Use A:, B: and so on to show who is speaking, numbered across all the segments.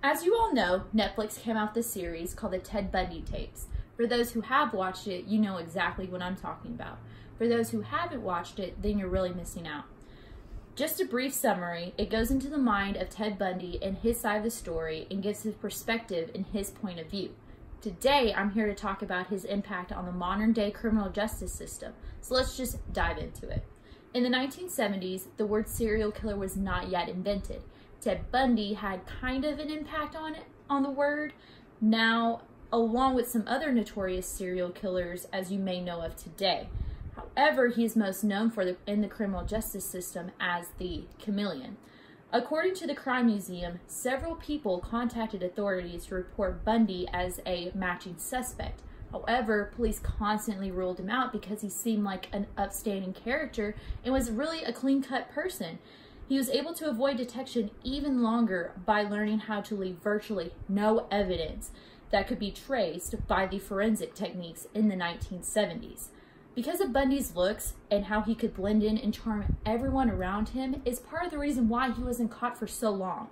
A: As you all know, Netflix came out this series called the Ted Bundy tapes. For those who have watched it, you know exactly what I'm talking about. For those who haven't watched it, then you're really missing out. Just a brief summary, it goes into the mind of Ted Bundy and his side of the story and gives his perspective and his point of view. Today, I'm here to talk about his impact on the modern day criminal justice system. So let's just dive into it. In the 1970s, the word serial killer was not yet invented. Ted Bundy had kind of an impact on the word. Now, along with some other notorious serial killers as you may know of today. However, he is most known in the criminal justice system as the chameleon. According to the Crime Museum, several people contacted authorities to report Bundy as a matching suspect. However, police constantly ruled him out because he seemed like an upstanding character and was really a clean-cut person. He was able to avoid detection even longer by learning how to leave virtually no evidence that could be traced by the forensic techniques in the 1970s. Because of Bundy's looks and how he could blend in and charm everyone around him is part of the reason why he wasn't caught for so long.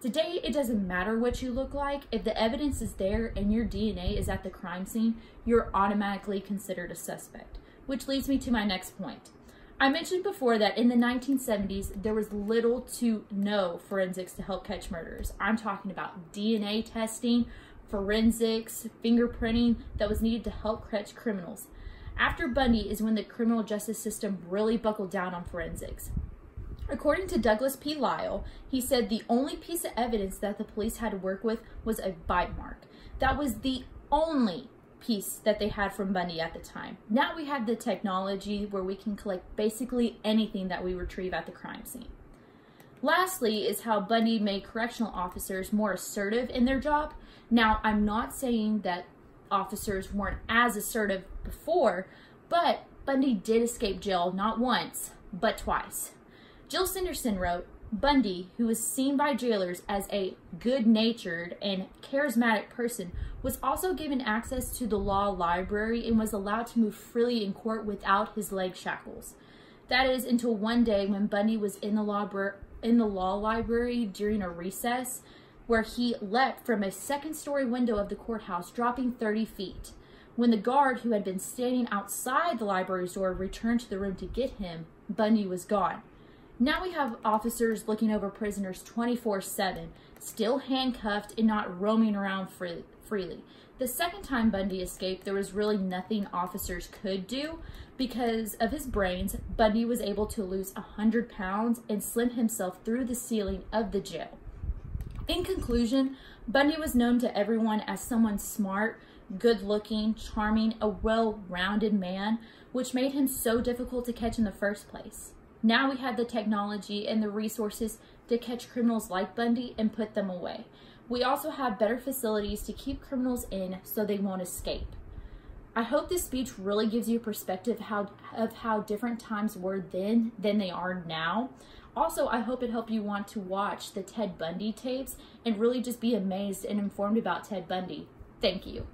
A: Today, it doesn't matter what you look like. If the evidence is there and your DNA is at the crime scene, you're automatically considered a suspect. Which leads me to my next point. I mentioned before that in the 1970s, there was little to no forensics to help catch murderers. I'm talking about DNA testing, forensics, fingerprinting that was needed to help catch criminals. After Bundy is when the criminal justice system really buckled down on forensics. According to Douglas P. Lyle, he said the only piece of evidence that the police had to work with was a bite mark. That was the only piece that they had from Bundy at the time. Now we have the technology where we can collect basically anything that we retrieve at the crime scene. Lastly is how Bundy made correctional officers more assertive in their job. Now, I'm not saying that officers weren't as assertive before, but Bundy did escape jail not once, but twice. Jill Sanderson wrote, Bundy, who was seen by jailers as a good-natured and charismatic person, was also given access to the law library and was allowed to move freely in court without his leg shackles. That is until one day when Bundy was in the law library during a recess where he leapt from a second-story window of the courthouse, dropping 30 feet. When the guard who had been standing outside the library's door returned to the room to get him, Bundy was gone. Now we have officers looking over prisoners 24/7, still handcuffed and not roaming around freely. The second time Bundy escaped, there was really nothing officers could do. Because of his brains, Bundy was able to lose 100 pounds and slim himself through the ceiling of the jail. In conclusion, Bundy was known to everyone as someone smart, good-looking, charming, a well-rounded man, which made him so difficult to catch in the first place. Now we have the technology and the resources to catch criminals like Bundy and put them away. We also have better facilities to keep criminals in so they won't escape. I hope this speech really gives you a perspective of how different times were then than they are now. Also, I hope it helped you want to watch the Ted Bundy tapes and really just be amazed and informed about Ted Bundy. Thank you.